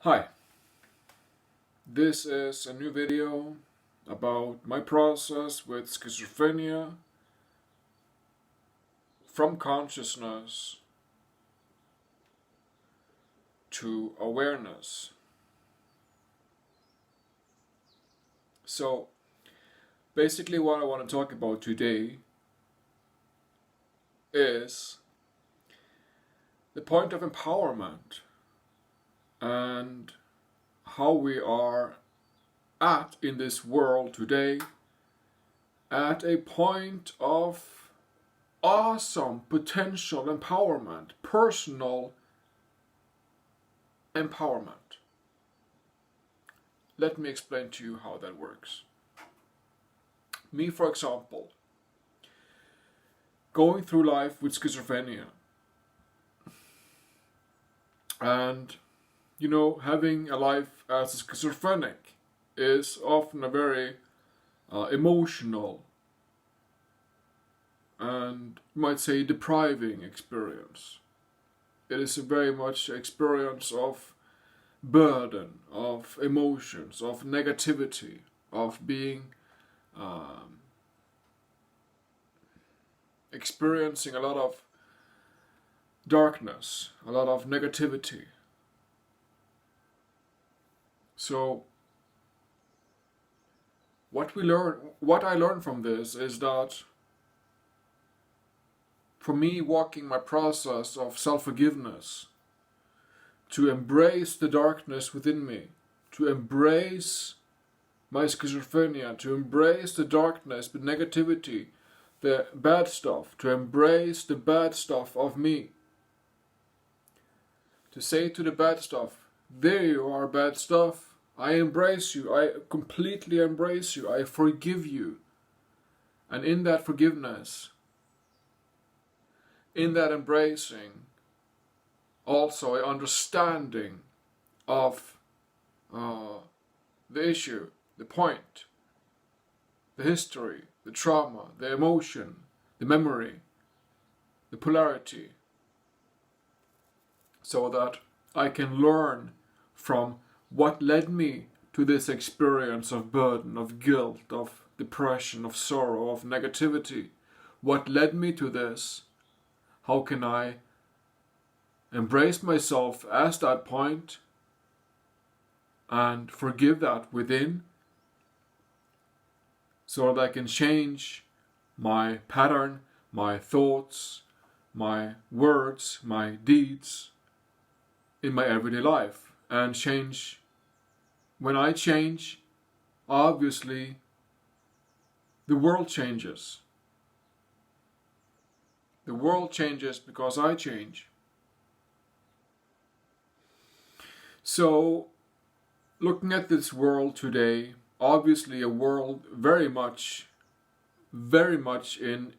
Hi, this is a new video about my process with schizophrenia from consciousness to awareness. So basically what I want to talk about today is the point of empowerment and how we are at in this world today at a point of awesome potential empowerment, personal empowerment. Let me explain to you how that works. Me, for example, going through life with schizophrenia and having a life as a schizophrenic is often a very emotional and you might say depriving experience. It is a very much experience of burden, of emotions, of negativity, of being experiencing a lot of darkness, a lot of negativity. So what I learned from this is that for me, walking my process of self-forgiveness, to embrace the darkness within me, to embrace my schizophrenia, to embrace the darkness, the negativity, the bad stuff, to embrace the bad stuff of me, to say to the bad stuff, there you are, bad stuff, I embrace you, I completely embrace you, I forgive you. And in that forgiveness, in that embracing, also an understanding of the issue, the point, the history, the trauma, the emotion, the memory, the polarity, so that I can learn from what led me to this experience of burden, of guilt, of depression, of sorrow, of negativity. What led me to this? How can I embrace myself as that point and forgive that within so that I can change my pattern, my thoughts, my words, my deeds in my everyday life, and change. When I change, obviously the world changes. The world changes because I change. So, looking at this world today, obviously a world very much in,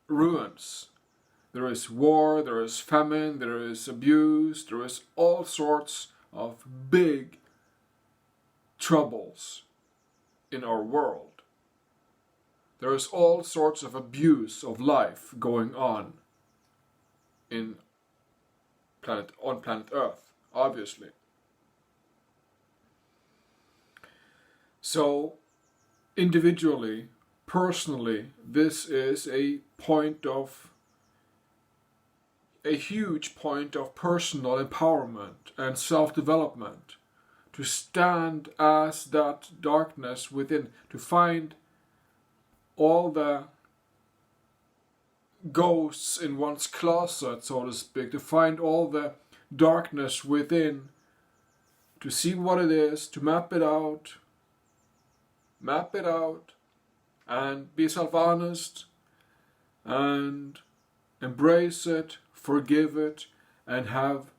ruins. There is war, there is famine, there is abuse, there is all sorts of big troubles in our world. There is all sorts of abuse of life going on on planet Earth, obviously. So, individually, personally, this is a huge point of personal empowerment and self-development, to stand as that darkness within, to find all the ghosts in one's closet, so to speak, to find all the darkness within, to see what it is, to map it out, and be self-honest, and embrace it, forgive it, and have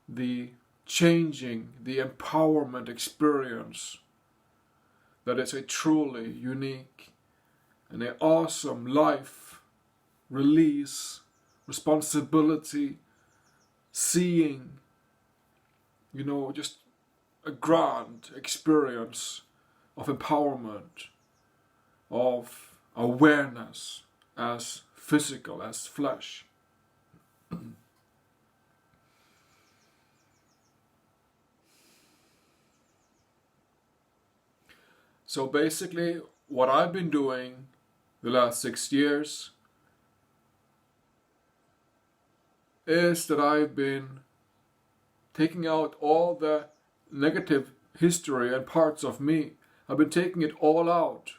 the changing, the empowerment experience that is a truly unique and an awesome life, release, responsibility, seeing, just a grand experience of empowerment, of awareness as physical, as flesh. So basically, what I've been doing the last 6 years is that I've been taking out all the negative history and parts of me. I've been taking it all out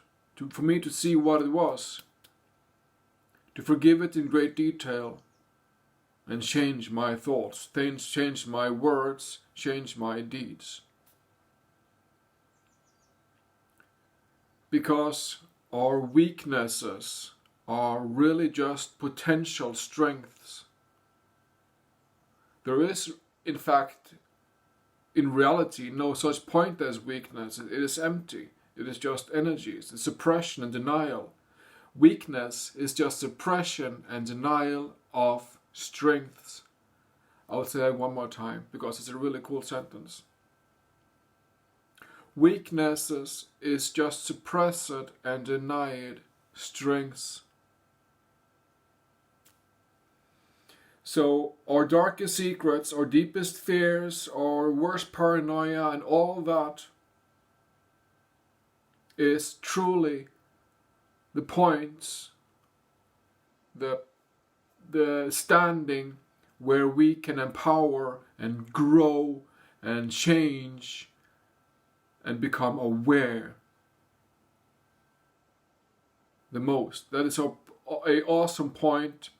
for me to see what it was, to forgive it in great detail, and change my thoughts, change my words, change my deeds. Because our weaknesses are really just potential strengths. There is, in fact, in reality, no such point as weakness. It is empty. It is just energies. It's suppression and denial. Weakness is just suppression and denial of strengths. I'll say that one more time because it's a really cool sentence. Weaknesses is just suppressed and denied strengths. So our darkest secrets, our deepest fears, our worst paranoia, and all that is truly the points, the standing where we can empower and grow and change and become aware the most. That is a awesome point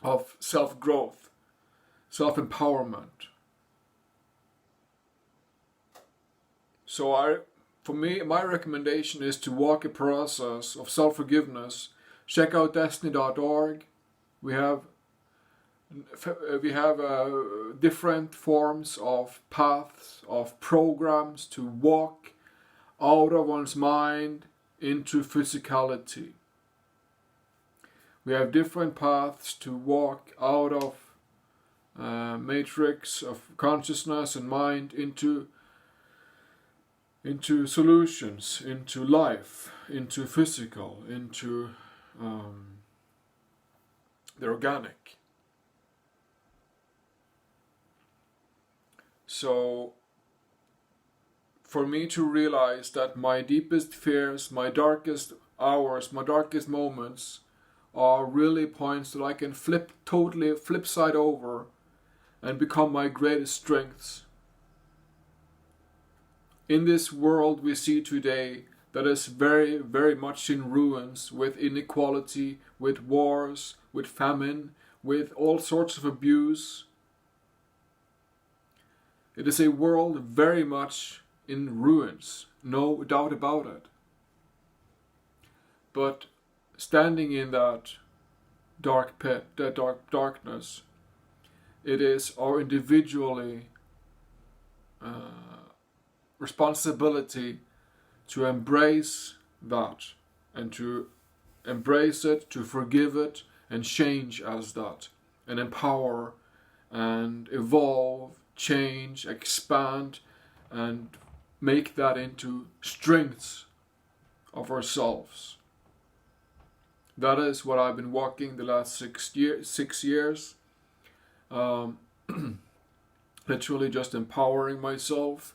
of self-growth, self-empowerment. So for me, my recommendation is to walk a process of self-forgiveness. Check out destiny.org. We have different forms of paths, of programs to walk out of one's mind into physicality. We have different paths to walk out of matrix of consciousness and mind into solutions, into life, into physical, into the organic. So for me to realize that my deepest fears, my darkest hours, my darkest moments are really points that I can totally flip side over and become my greatest strengths. In this world we see today that is very, very much in ruins, with inequality, with wars, with famine, with all sorts of abuse. It is a world very much in ruins, no doubt about it. But standing in that dark pit, that darkness, it is our individually responsibility to embrace that and to embrace it, to forgive it and change as that and empower and evolve, change, expand and make that into strengths of ourselves. That is what I've been walking the last 6 years. Literally just empowering myself,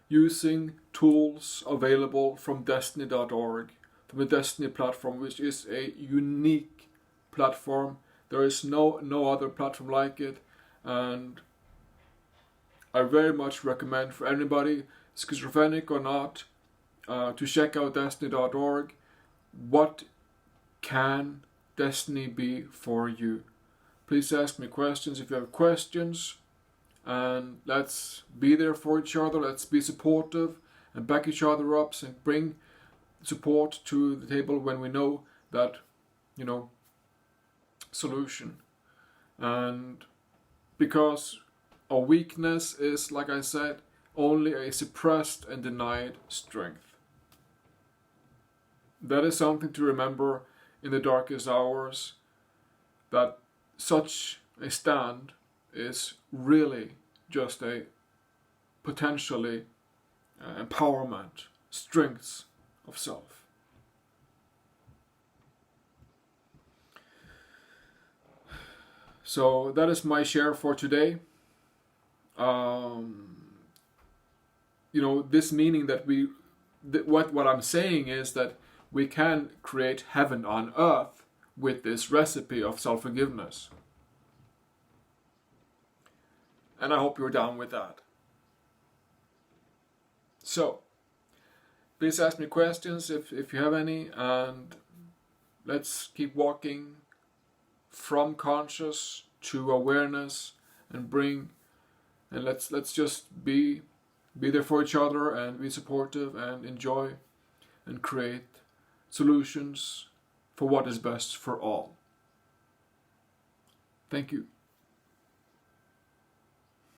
using tools available from destiny.org, from the Destiny platform, which is a unique platform. There is no other platform like it, and I very much recommend for anybody, schizophrenic or not, to check out destiny.org. What can destiny be for you? Please ask me questions if you have questions, and let's be there for each other. Let's be supportive and back each other up and bring support to the table when we know that, solution. And because our weakness is, like I said, only a suppressed and denied strength. That is something to remember in the darkest hours, that such a stand is really just a potentially empowerment, strengths of self. So that is my share for today. This meaning that we what I'm saying is that we can create heaven on earth with this recipe of self-forgiveness. And I hope you're down with that. So, please ask me questions if you have any, and let's keep walking from conscious to awareness, and let's just be there for each other, and be supportive, and enjoy, and create solutions for what is best for all. Thank you.